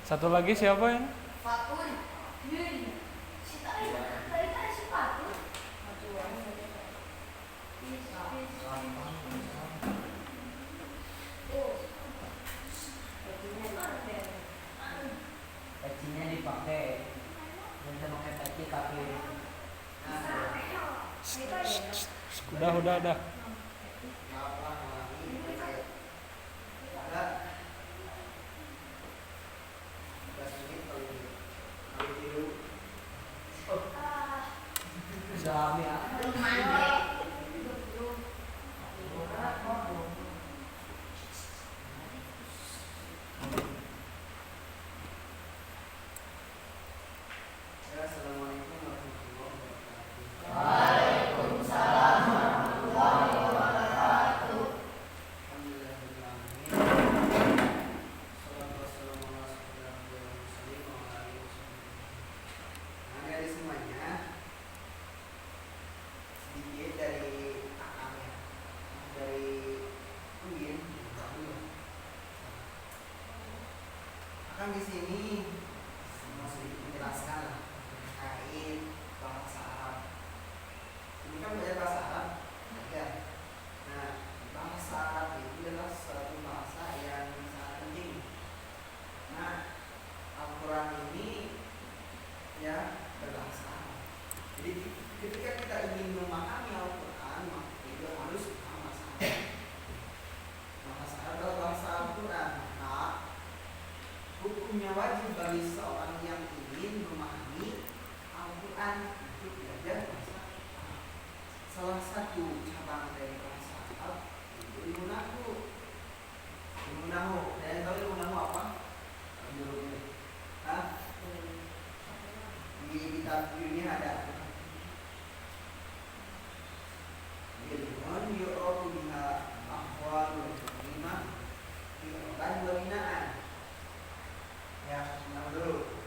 Satu lagi siapa ya? Fatun. Yun. Si Tay. Tay Tay si Fatun. Pecinya dipakai dan sama kayak peci kaki. Udah. Suami ya. Assalamualaikum warahmatullahi wabarakatuh. Waalaikumsalam warahmatullahi wabarakatuh. Alhamdulillahirrahmanirrahim. Salatu wassalamu ala asyrofil mursalin wa ala alihi wasallam. Nah, dari semuanya sedikit dari akang ya. Dari Uin, akan di sini mau sedikit menjelaskan lah terkait bahasa Arab. Ini kan belajar bahasa Arab, ya. Nah, bahasa Arab itu adalah suatu bahasa yang sangat penting. Nah, Al-Quran ini ya berbahasa Arab. Jadi ketika kita ingin memahami Al-Quran, maka itu harus paham bahasa Arab. Bahasa Arab adalah bahasa Al-Quran. Maka hukumnya wajib bagi seorang yang ingin memahami Al-Quran untuk belajar bahasa Arab. Salah satu cabang dari bahasa Arab itu ilmu nahwu. Ilmu nahwu. Dan tahu ilmu nahwu apa? Menurutnya, di kitab ini ada ilmun yu'rafu biha ahwalul kalimah i'raban wa binaan. Ya, tahu dulu.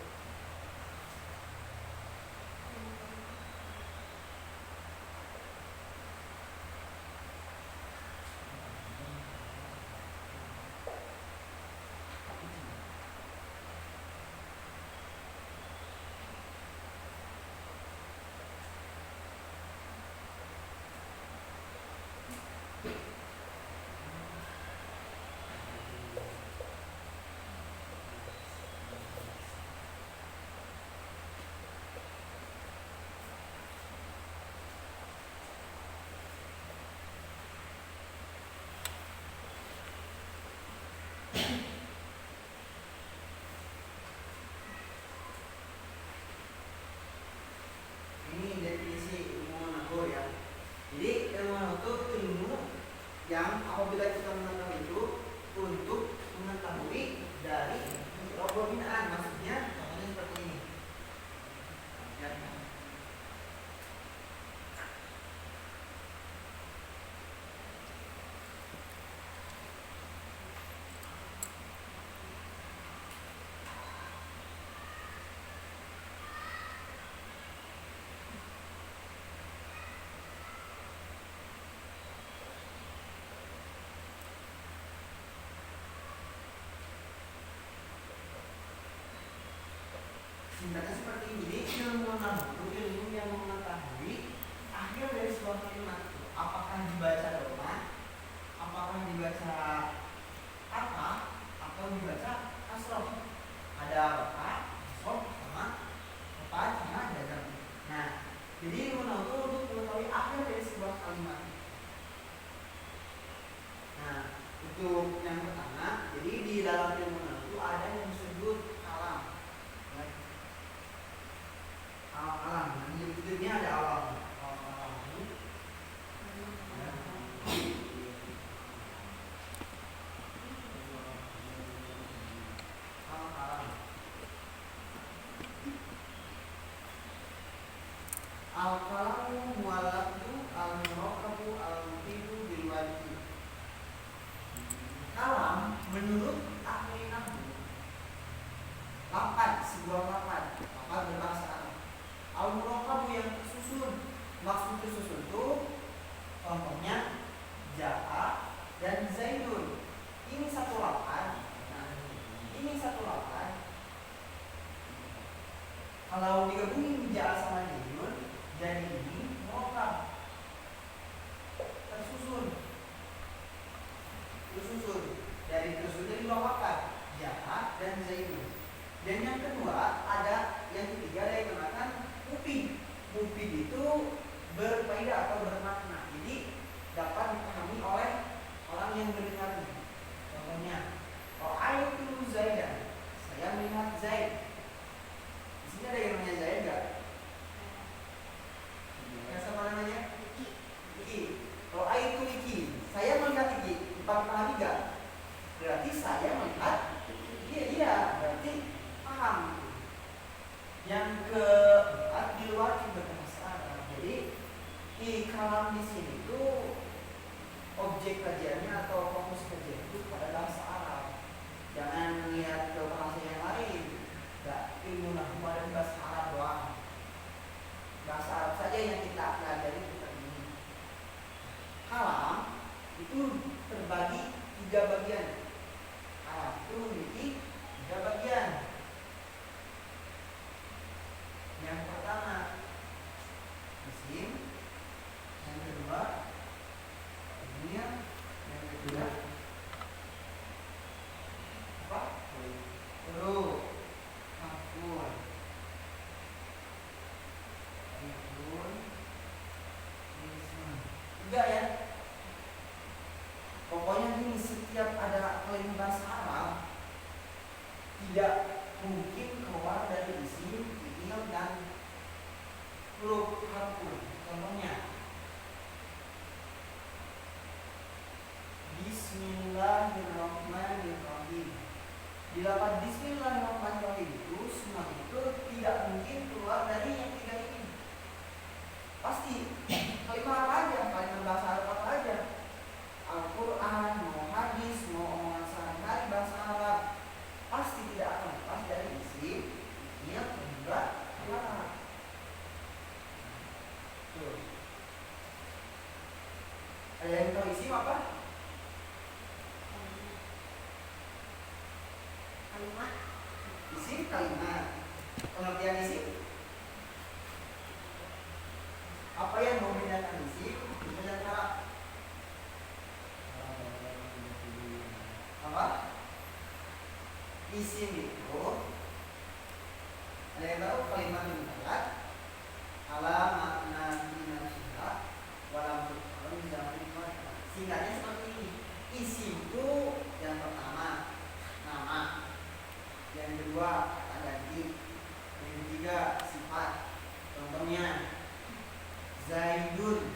Ini definisi ilmu nahwu ya. Jadi ilmu nahwu itu ilmu yang apabila kita mengetahui itu untuk mengetahui dari i'rab wa binaan. Maksudnya contohnya seperti ini. Ya. Singkatnya seperti ini, ilmu nahwu itu ilmu yang mengetahui akhir dari sebuah kalimat itu. Apakah dibaca doma, apakah dibaca kata, atau dibaca kasroh. Ada apa? Kasroh sama apa? Sama jazam. Nah, jadi ilmu nahwu itu untuk mengetahui akhir dari sebuah kalimat. Nah, untuk yang pertama, jadi di dalam ilmu nahwu ada yang disebut kalam. Alam, nanti ini ada alam. Al-kalamu mu'allaqu al-murakabu al-mufidu bil wajhi. Kalam menurut ahli nahwu lapan, sebuah lapan berbahasa Arab. Al-murakabu yang tersusun. Maksud tersusun itu contohnya ja'a dan zaidun. Ini satu lapan. Nah, ini satu lapan Kalau digabungin bija sama jayun, jadi ini melokap, tersusun dari dua kata ja dan zaitun. Dan yang kedua ada yang ketiga yang menggunakan mufid. Mufid itu berfaedah atau bermakna, jadi dapat dipahami oleh orang yang mendengarnya. Contohnya, ra'aitu Zaidan, saya melihat Zaid. Di sini ada yang namanya Zaid enggak? Yang sama namanya Iki. Ra'aitu Iki, saya melihat Iki. Dipahami enggak? Berarti saya melihat iya, berarti paham. Yang keempat, di luar berbahasa Arab. Jadi kalam di sini itu objek kajiannya atau fokus kajian itu pada bahasa Arab. Jangan melihat ke bahasa yang lain. Enggak, ilmu nahwu ada bahasa Arab doang. Bahasa Arab saja yang kita pelajari kita ini. Kalam itu terbagi 3 bagian. Kalam itu memiliki 3 bagian. Yang pertama isim, yang kedua dunia, yang ketiga apa? Huruf, maf'ul, ism. 3 ya. Pokoknya gini, setiap ada kalimat bahasa Arab tidak mungkin keluar dari isim, fi'il dan huruf harfun. Contohnya Bismillahirrahmanirrahim. Di lafaz Bismillahirrahmanirrahim itu semua itu tidak mungkin keluar dari yang 3 ini. Pasti kalimat apa aja, kalimat bahasa Arab apa aja, Al-Quran, mau hadis, mau omongan sehari-hari bahasa Arab, pasti tidak akan lepas dari isim, fi'il, dan juga huruf. Ada yang tahu isim apa? Kalimat. Isim kalimat. Pengertian isim? Apa yang membedakan isim dengan kalam? Apa? Isim itu ada yang tahu kalimat mutalat ala makna dinasiha walam tukal zaman. Singkatnya seperti ini. Isim itu yang pertama nama, yang kedua kata ganti, yang ketiga sifat. Contohnya Zaidun.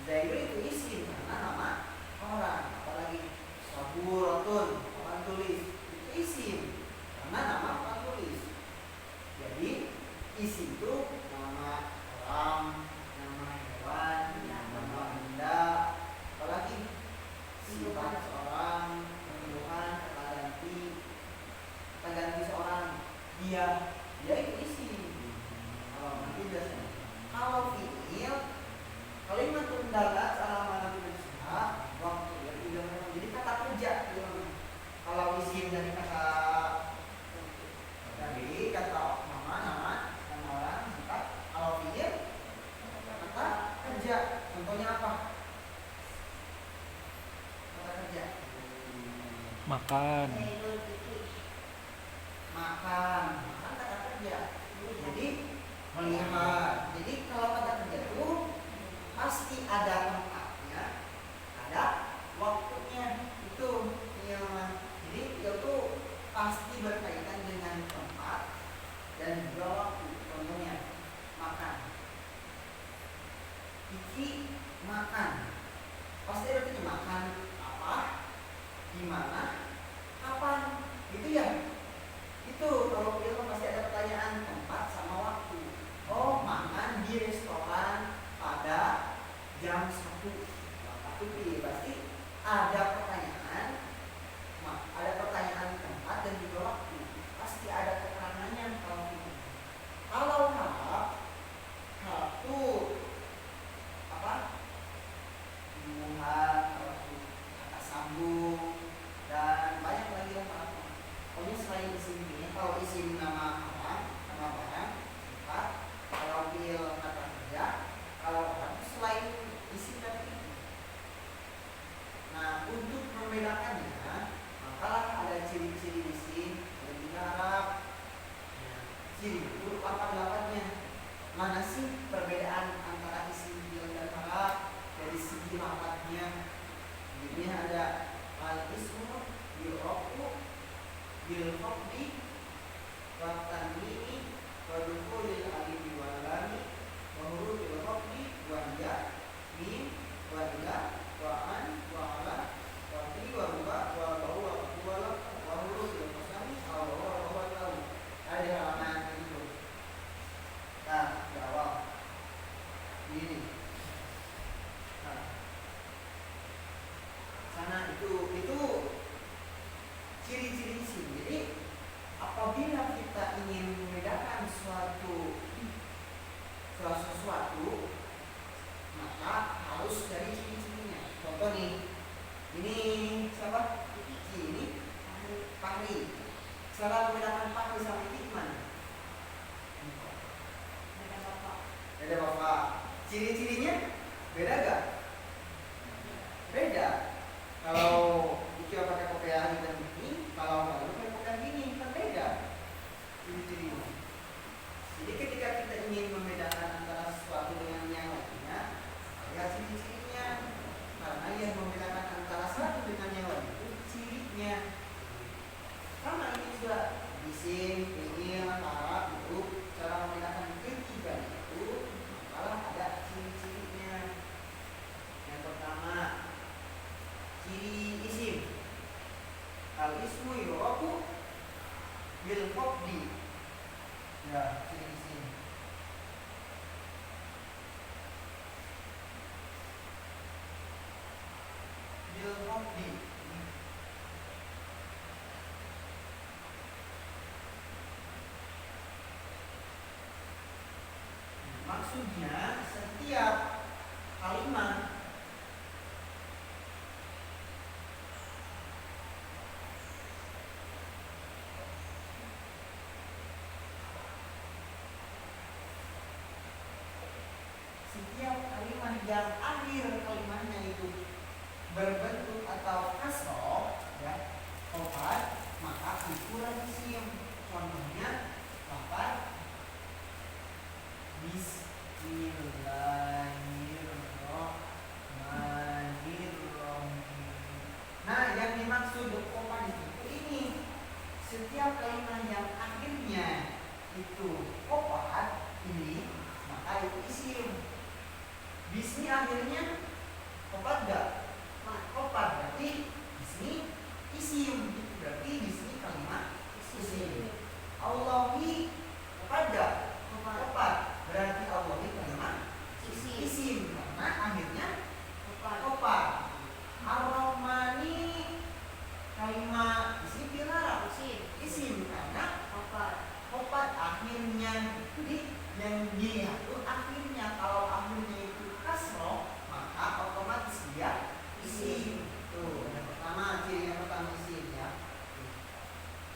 Zaidun itu isim karena nama orang. Apalagi Saburatun, orang tulis, itu isim karena nama orang tulis. Jadi isim itu nama orang, nama hewan, nama benda, apalagi sifat seorang, pembunuhan, kata ganti seorang, dia itu isim. Kalau nanti biasanya kalau fi'il kalimat dalat alamat berusaha waktu jadi kata kerja. Kalau isim dari kata nama orang, sifat. Kalau fi'il kata kerja. Contohnya apa? Kata kerja. Makan. Makan kata kerja. Jadi melihat. Jadi kalau kata kerja itu pasti ada tempatnya, ada waktunya. Itu yang jadi itu pasti berkaitan dengan tempat dan juga waktu. Contohnya makan. Iki makan. Pasti artinya makan apa, di mana, kapan. Itu ya. Itu kalau kita pasti ada pertanyaan tempat sama waktu. Oh, makan di restoran pada jam 1. Itu pasti ada pertanyaan, tempat dan juga waktu. Pasti ada keterangannya kalau itu. Kalau harap itu apa? Hubungan, kata sambung dan lapan-lapannya. Mana sih perbedaan antara isim bil dan haraf dari segi lafadznya? Ini ada al-ismu yu'rafu bil khafdi wa tanwini wa dukhulil alif wal lam wa hurufil khafdi wa ya mim wa ila wa an wa ala wa fi wa huwa wa huwa wa la wa hurufil qasami aw wa lau. Ada halaman itu. Nah, di awal ini. Nah, sana itu ciri-ciri isim. Jadi apabila kita ingin membedakan sesuatu, maka harus dari ciri-cirinya. Contoh nih, ini siapa? Ini Fahri. Cara membedakan Fahri sama Iki gimana? Beda bapak. Ciri-cirinya beda gak? Beda. Kalau Iki pakai kopiah dan ini, kalau Fahri pakai kopiah gini, kan beda ciri-cirinya. Jadi ketika kita ingin membedakan antara sesuatu dengan yang lainnya, lihat ciri-cirinya. Karena yang membedakan antara satu dengan yang lain itu cirinya. Sama ini juga isim, fi'il, haraf itu cara membedakan ketiga itu malah ada ciri-cirinya. Yang pertama, ciri isim. Al-ismu yu'rafu bil khafdi. Ya, ciri isim. Bil khafdi. Maksudnya setiap kalimat yang akhir kalimatnya itu berbentuk atau kasroh, ya, opat, maka itu isim. Contohnya lafaz Bismillahirrahmanirrahim. Nah, yang dimaksud opat itu ini setiap kalimat yang akhirnya itu opat ini, maka itu isim. Bismi akhirnya opat gak? Opat berarti bismi isim, berarti bismi kalimat isim. Allahi opat gak? Opat berarti Allahi kalimat isim karena akhirnya opat. Ar-Rahmani kalimat isim bila isim karena opat akhirnya. Jadi yang dilihat itu akhirnya. Kalau akhirnya itu kasroh, maka otomatis dia isim. Tuh, yang pertama, ciri yang pertama isim, ya.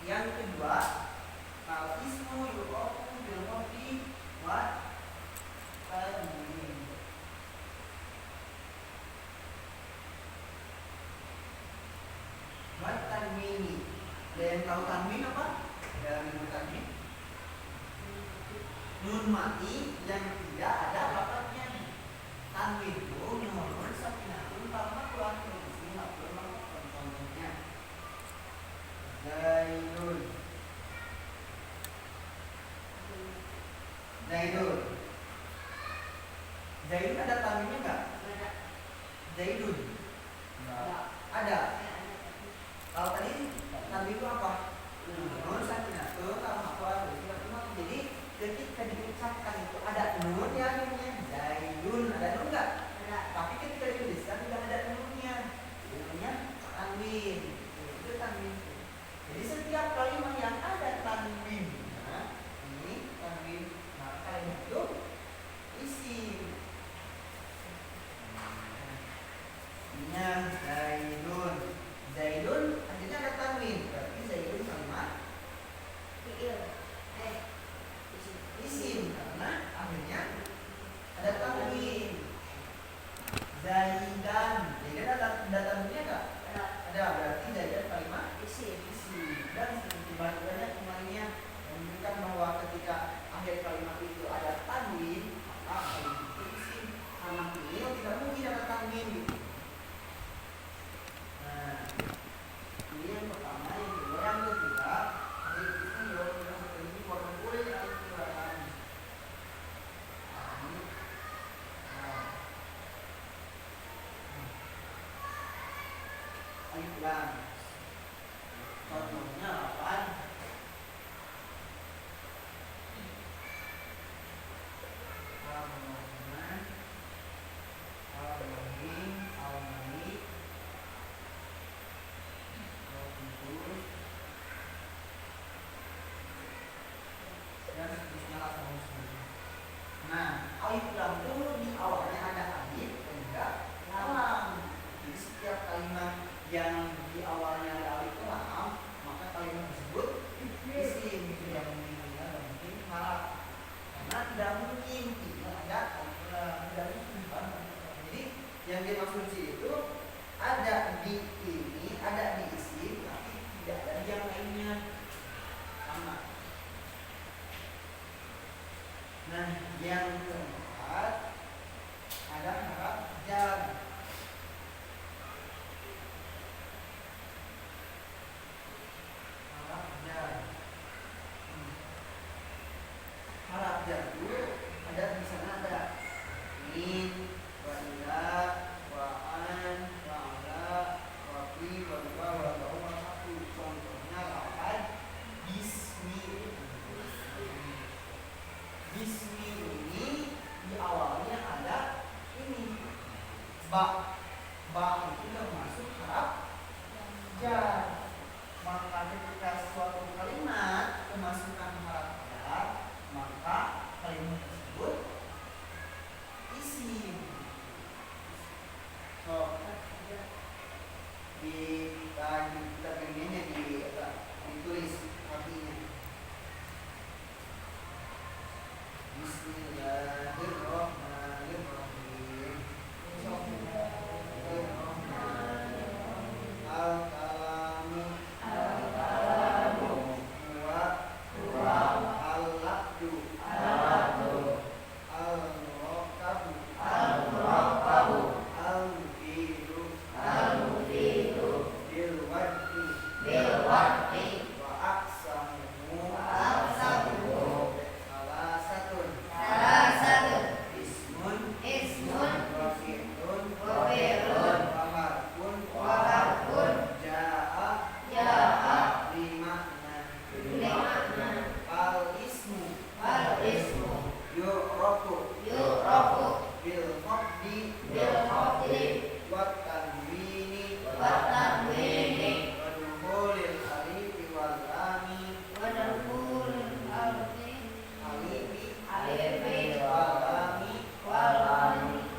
Yang kedua, kalau ismu yu'rafu bil khafdi wa tanwin. Wa tanwini. Ada yang tahu tanwin apa? Dalam ilmu tanwin, nun mati yang tidak ada lafadznya. Tanwin itu nun sakinatun tamma di sini contohnya Zaidun. Zaidun ada tanwinnya enggak? Zaidun enggak ada. Kalau tadi tanwin itu apa? Nun sakinatun tamma jadi ketika diucapkan itu ada nun ya akhirnya. Zaidun ada nun enggak? Ada. Tapi ketika dituliskan tidak ada nunnya. Namanya tanwin. Itu tanwin. Jadi setiap kalimat yang ada tanwin, nah, ini tanwin, maka kalimat itu isim. Ini Zaidun. Zaidun akhirnya ada tanwin. Berarti Zaidun kalimat isim karena akhirnya ada tanwin. kalimat itu ada tanwin, maka kalimat itu isim. Karena fiil tidak mungkin ada tanwin gitu. Nah, ini yang pertama, yang kedua, yang ketiga, alif itu jawab dengan seperti warna kulit alif kurang. Alif lam. Contohnya apa? Al-Rahman, Al-Rahim, Al-Malik, Al-Qudus, dan seterusnya lah seterusnya. Nah, alif lam itu di awalnya ada alif dan juga lam. Jadi setiap kalimat yang di awalnya ada alif lam, maka kalimat tersebut isim. Tidak mungkin tidak mungkin harap. Karena tidak mungkin tidak ada alif lam, tidak mungkin kan. Jadi yang dimaksud itu ada di ini, ada di isim, tapi tidak ada di yang lainnya. Sama. Nah, yang keempat ada harap jar. Harap jar. Harap jar itu ada di sana ada min, wa ila, wa an, wa ala, wa fi, wa wa, wa wa, wa satu. Contohnya lafaz bismi. Bismi ini di awalnya ada ini ba. Ba itu termasuk harap jar. Maka ketika suatu kalimat kemasukan harap jar, maka kalimat tersebut isim. So, di tabelnya ditulis artinya. Bismillahirrahmanirrahim. Al-kalamu huwa al-lafdu al-murakabu al-mufidu bil-waddi wa aqsamuhu salasatun ismun wa fi'lun wa harfun ja'a limakna al-ismu yu'rafu bil khafdi wat tanwini wa dukhulil alifi wal lami wal lami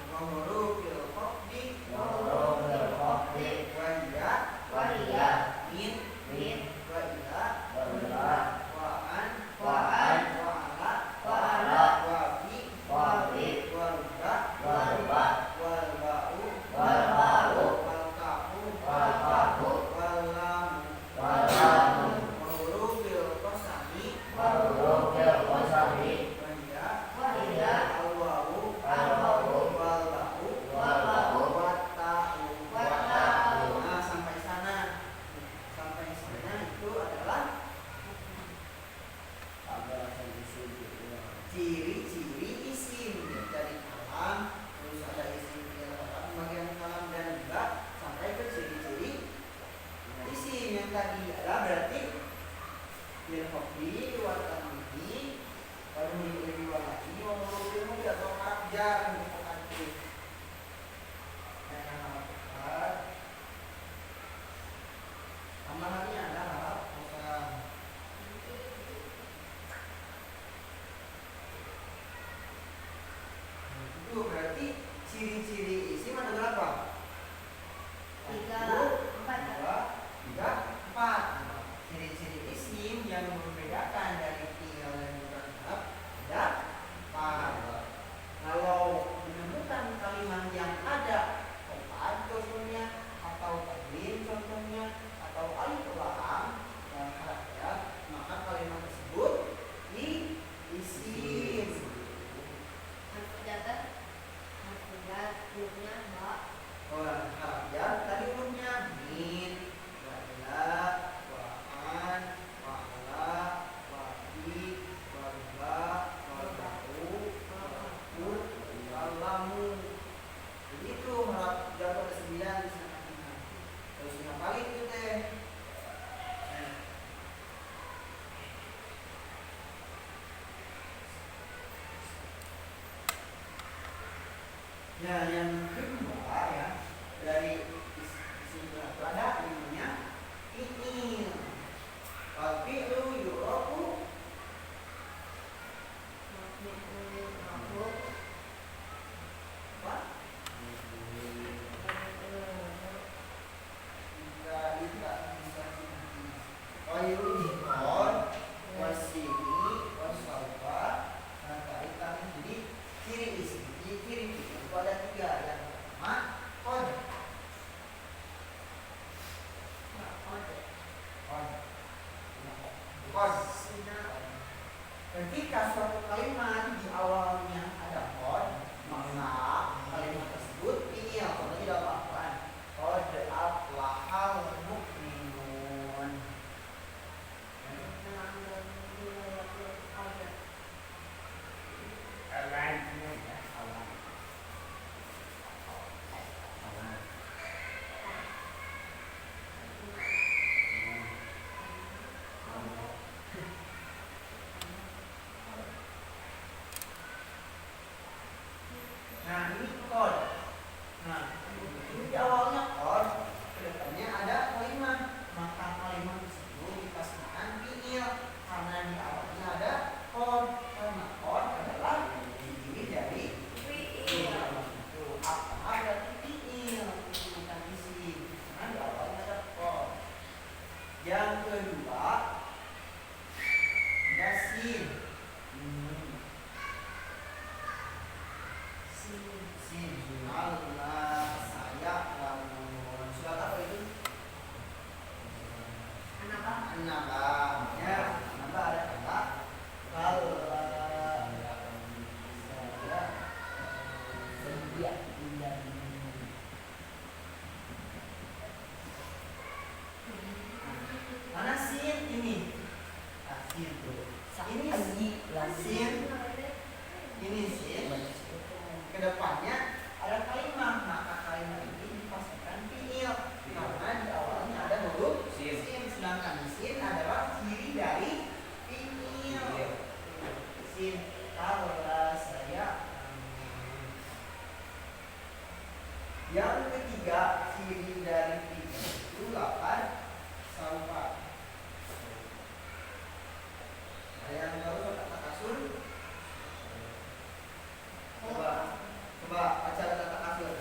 wa hurufil khafdi wa hiya min wa ila wa an wa ala wa fi wa ruba wal ba'u wal kafu wal lamu wa hurufil qasami wa hiya al-wawu wal ba'u wat ta'u. Nah, sampai sana itu adalah ciri-ciri isim dari kalam, terus ada isim bagian kalam dan juga sampai ke ciri-ciri isim yang tadi adalah berarti bil khafdi wa tanwini wa nunil wa lagi wa hurufil mudi atau harf jar untuk aktif. Tambahannya ada harap kosam. Itu berarti ciri-ciri isim ada berapa? 4. Ciri-ciri isim yang membedakan dari fi'il dan mudhari ada 4. Kalau menemukan kalimat yang ada qad contohnya atau tanwin contohnya atau alif lam dan harap jar, maka kalimat tersebut isim. harap ya tadi hurufnya min, wala, waan, wala, wadi, walba, walau, walakur, walamu. Jadi itu harap jatuh ada 9 di sana. Terus ngapalin itu teh. Nah, yang kedua ya dari isim itu ada namanya fi'il. Wal fi'lu yu'rafu apa? Tidak bisa Wayu'idon wasini wasaufa kaitan. Jadi ciri isim, ciri fi'il itu ada 3. Yang pertama qad. Ketika suatu kalimat di awalnya ada qad, maka kalimat tersebut fi'il atau tidak apa-apa. Qad aflahal mu'minun. Nah, ini qad. Nah, ini di awalnya qad, kedepannya ada kalimat, maka kalimat tersebut dipastikan fi'il karena di awalnya ada qad. Karena qad adalah diri dari fi'il. Itu apa berarti fi'il, itu bukan isim. Karena di awalnya ada qad. Yang kedua ada sin. Allah saya lamun surat apa itu? An-Naba. Ya, An-Naba ada kata kalau saya mana sin ini? Sin tuh. Ini sin. Ini sin. Kedepannya ada kalimat, maka kalimat ini dipastikan fi'il karena di awalnya ada huruf sin. Sedangkan sin adalah ciri dari fi'il. Sin kalau saya. Yang ketiga ciri dari fi'il itu 8 saufa. Ada yang tahu kata kasur? Coba baca kata kasur.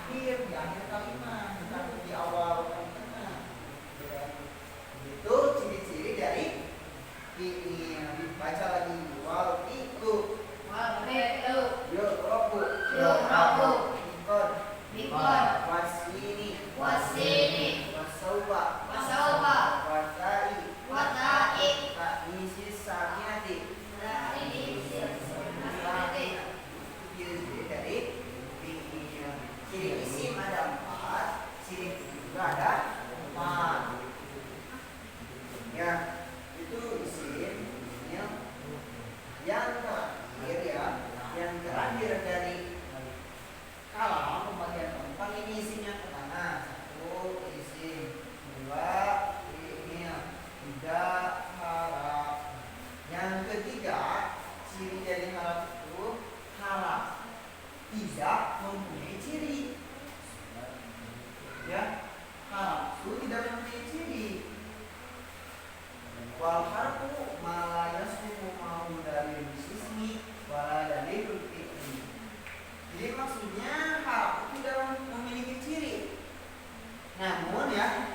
di akhir kalimat, bukan di awal kalimat. Itu ciri-ciri dari fi'il. Baca lagi. Wal itu. Yu'rabu. Bikon. Wasini. Wasauba. Watai. Ta'nisis sakinati. Ciri-ciri dari fi'il. Ciri isim ada 4, ciri juga ada 4. Ya, itu isim. Yang terakhir ya, yang terakhir dari kalam pembagian tempat ini isimnya ke mana? 1 isim, 2 fi'il, 3 haraf. Yang ketiga, ciri dari haraf itu haraf tidak mempunyai ciri. Ya, haraf itu tidak mempunyai ciri. Wal harfu ma la yasbuqu ma'hu dalilun ismi wala dalilun fi'li. Jadi maksudnya haraf itu tidak memiliki ciri. Namun ya,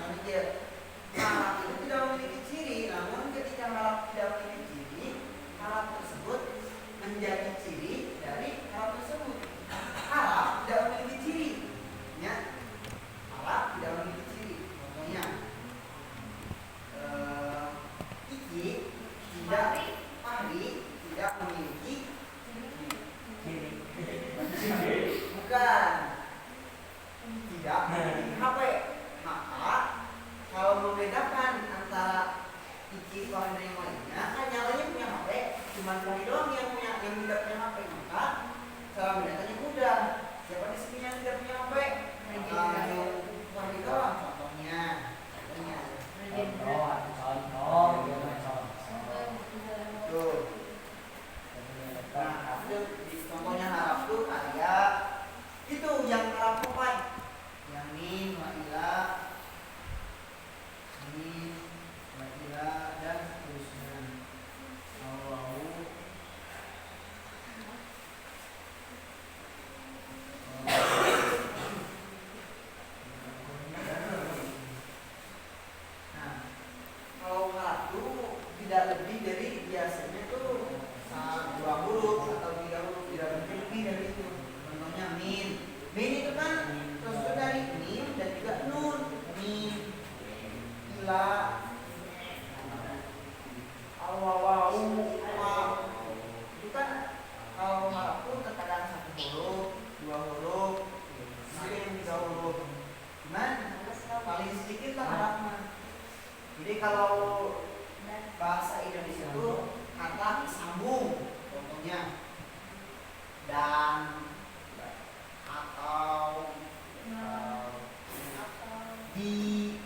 haraf itu tidak memiliki ciri. Namun ketika haraf tidak memiliki ciri, haraf tersebut menjadi ciri dari haraf tersebut. Haraf tidak memiliki ciri. Ya, haraf tidak memiliki ciri. Contohnya, Fahri tidak memiliki bukan tidak memiliki HP. Maka kalau membedakan antara Iki Fahri dan yang lainnya, kan yang lainnya punya HP, cuma Fahri doang yang tidak punya HP. Maka cara membedakannya mudah. Siapa di sini yang tidak punya HP? Fahri doang. Contohnya. Tuh. Nah, contohnya harap tuh kayak itu yang harap 4. Yang mim, wa'ilah, dan seterusnya. Allahu. Nah, kalau harap tuh tidak lebih dari biasanya tuh 2 huruf atau 3 huruf, tidak lebih dari itu. Contohnya min. Min itu kan tersusun dari mim dan juga nun. Min, ila, awawau, itu kan kalau harap tuh terkadang 1 huruf, 2 huruf, sering 3 huruf. Cuman paling sedikit lah harapnya. Jadi kalau bahasa Indonesia itu kata sambung, contohnya dan, atau, di,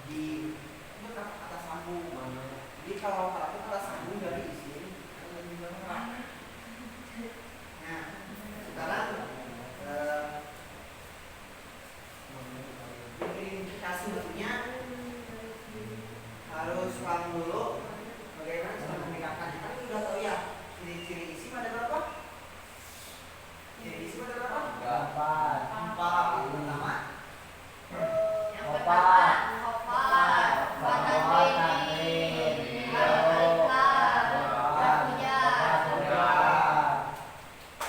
itu kata sambung. Jadi kalau kata kata sambung dari isim, lebih lengkap. Nah, sekarang identifikasi bentuknya harus paham dulu bagaimana cara membedakannya. Kan sudah tahu ya, ciri-ciri isim ada berapa? Ciri isim ada berapa? 4. Yang pertama,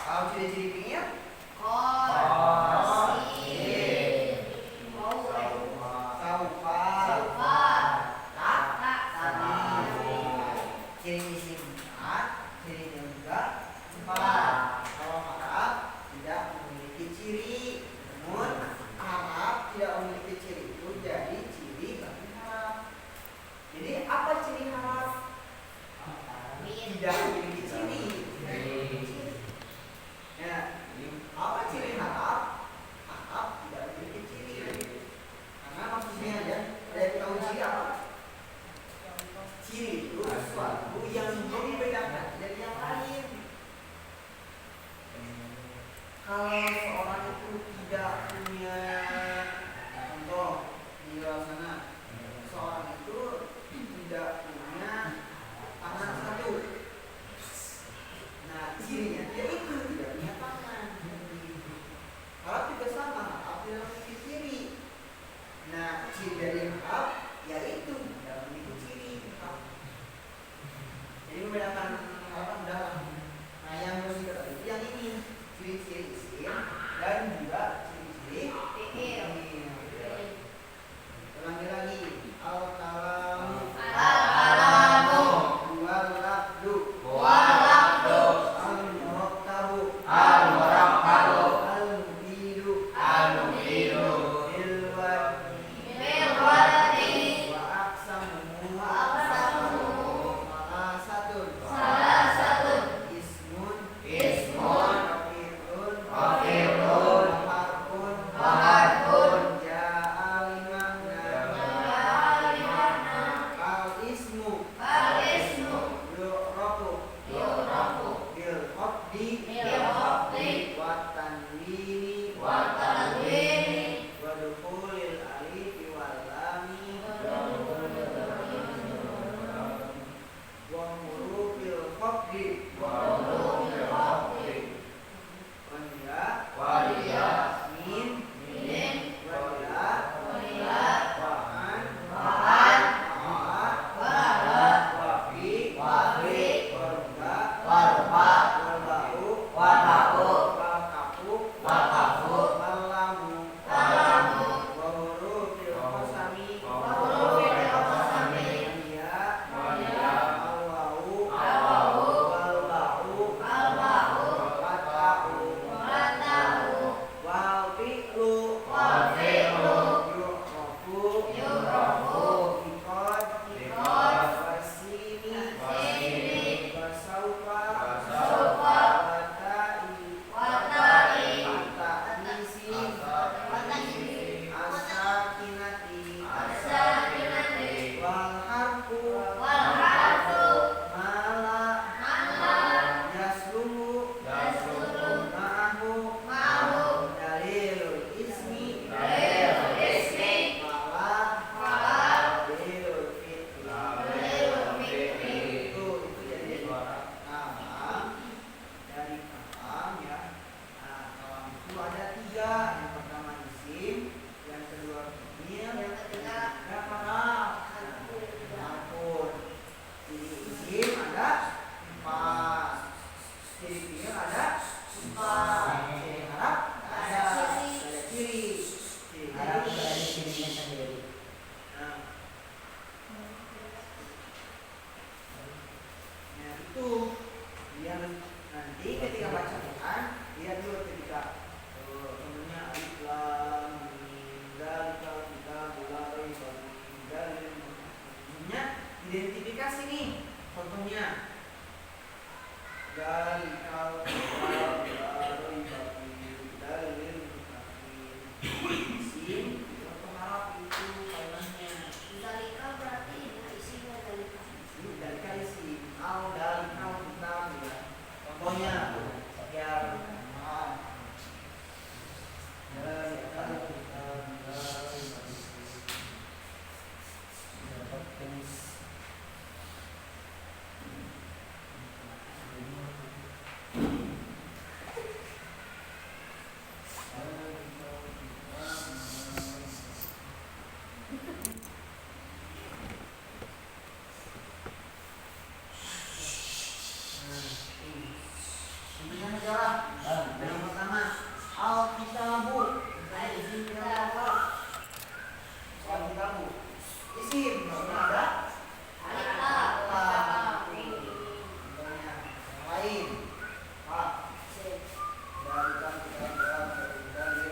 kalau ciri-ciri fi'il, ciri isim 4, cirinya juga 4. Kalau harap tidak memiliki ciri, namun harap tidak memiliki ciri itu jadi ciri bagi harap. Jadi apa ciri harap? Tidak memiliki ciri. Ya, apa ciri harap? Harap tidak memiliki ciri. Karena maksudnya ya, ada tahu ciri apa? Ciri itu sesuatu yang membedakan dari yang lain. Kalau seorang itu tidak punya, contoh di luar sana, seorang itu tidak punya tangan 1. Nah, cirinya dia itu tidak punya tangan. tanwini wa dukhulil alifi wal lami wa hurufil khafdi waliya min waliya waan wafi warba walba'u walkafu wallamu wa hurufil qasami waliya alwawu walba'u wata'u wal fi'lu yu'rafu biqad wasini wasaufa watai at-ta'nisi as-sakinati wal harfu mala yasluhu ma'ahu dalilul ismi malah dalilul fi'li itu jadi kalam dari kalam ya. Nah, kalam itu ada 3. Yang pertama isim, yang kedua fi'il, yang ketiga harf. Ampun. Jadi isim ada 4. Jadi fi'il ada 4. Jadi harf ada ciri. Ciri harf ada cirinya sendiri. Nah, nah itu dia nanti ketika baca Quran lihat dulu ketika contohnya alif lam mim zalikal kitabul la raiba fihi hudal identifikasi nih contohnya zalikal kitabul la raiba fihi hudal lil muttaqin isim contoh haraf itu kalimatnya dalika isim al dalikal kitab ya contohnya biar paham dalikal kitab yang pertama al-kitabu al-kitabu isim ada contohnya yang lain pak dari kan kita dari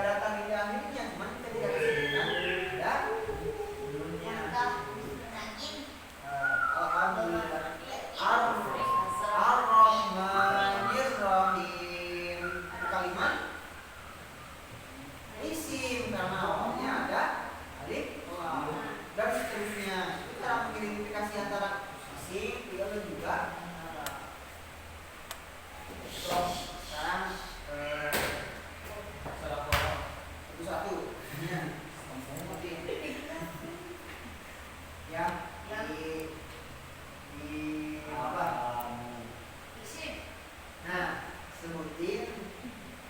ada tanda akhirnya, cuma kita tidak sebutkan ada dulunya. Alhamdulillah. Ar-Rahmanir-Rahim. Kalimat isim karena awalnya ada alif lam dan seterusnya. Itu cara mengidentifikasi antara isim, fi'il dan juga kata. Terus sekarang satu-satu. Ya, di apa? Nah, sebutin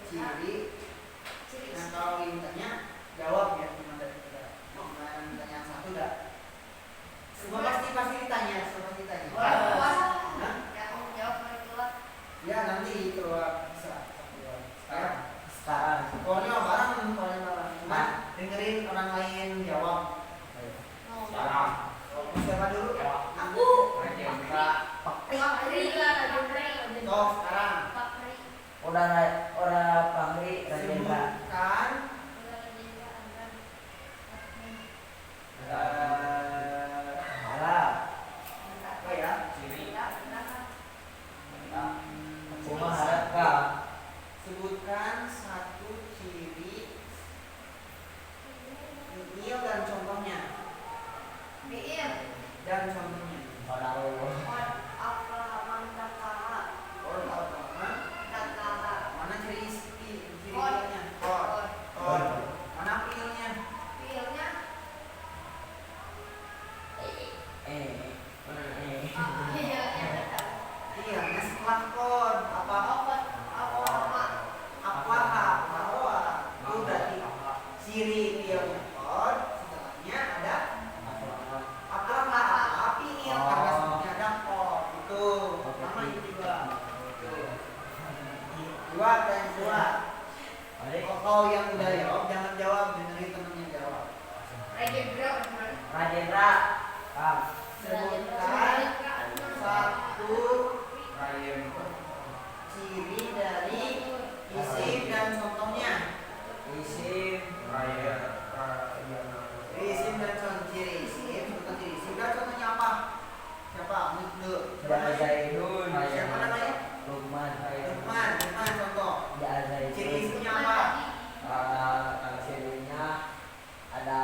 ciri. Nah, kalau ditanya jawab ya, cuma dari kita. Bukan tanya yang satu dah. Semua pasti ditanya, semua pasti ditanya. Nah, ya nanti keluar bisa keluar. Sekarang. Pokoknya bareng. Cuma dengerin orang lain jawab. Sekarang. Siapa dulu? Aku. Toh sekarang. Orang Pangri Rajendra. Sebutkan Harap. apa ya? Aku mah harap kak. Sebutkan satu ciri fi'il dan contohnya. Dan contohnya. Mana ciri fi'ilnya? Mana fi'ilnya? Fi'ilnya setelah kon apa? Itu berarti ciri fi'ilnya kon, setelahnya ada fi'il karena sebelumnya ada kon. Itu sama itu juga. Dua dan dua. Kalau yang udah jawab jangan jawab, dengerin temennya jawab. Rajendra kak. Sebutkan satu ciri dari isim dan contohnya. Isim. Isim dan contoh ciri isim, sebutkan ciri isim dan contohnya apa? Siapa? Zaidun. Siapa namanya? Lukman. Lukman contoh. Zaidun. Ciri isimnya apa? Cirinya ada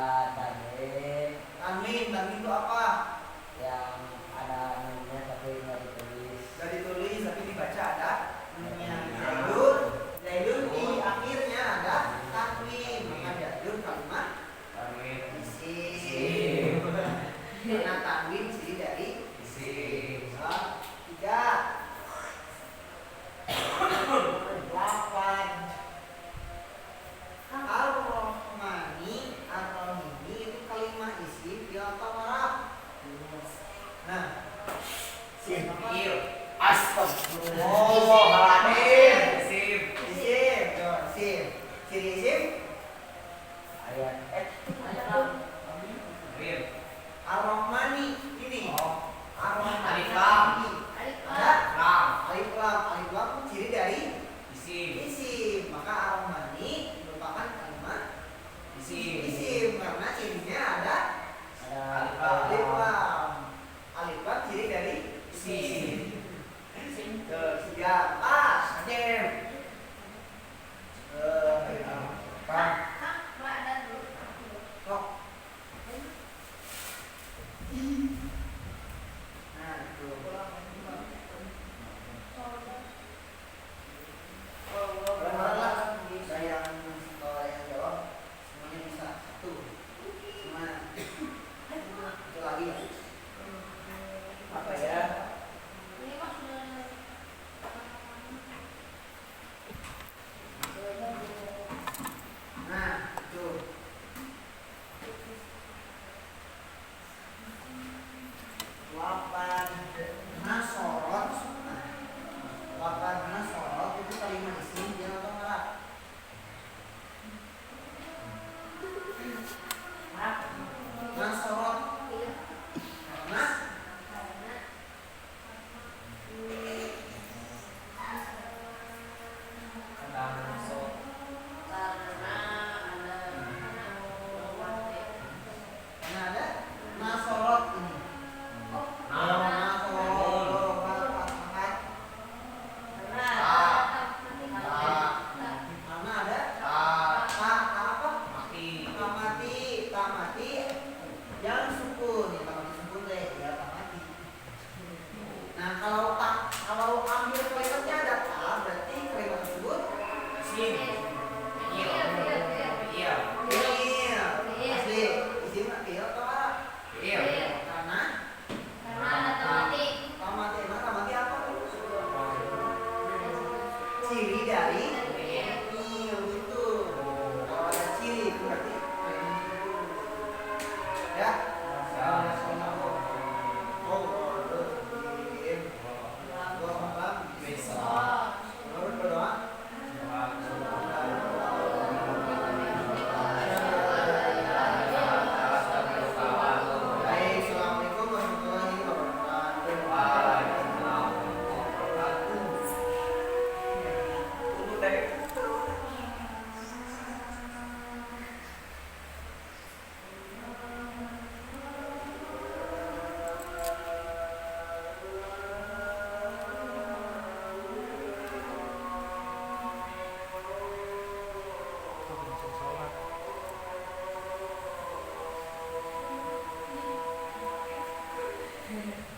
Tanwin itu apa? yang ada nunnya tapi nggak ditulis. Gak ditulis tapi dibaca ada nunnya. Zaidun di akhirnya ada tanwin, maka Zaidun kalimat isim. Karena tanwin ciri dari isim. Tiga. 8. Ar-Rahmani, Ar-Rahimi itu kalimat isim fi'il atau maraf. Nah, fi'il. Astagfirullahaladzim. Isim. Ciri isim Ayat Ar-Rahmani ini. Ar-Rahmani. Alif lam. Ada alif lam ciri dari isim. Maka Ar-Rahmani merupakan kalimat isim karena cirinya ada alif lam. Alif lam ciri dari isim. Tiga. Sok. Iya.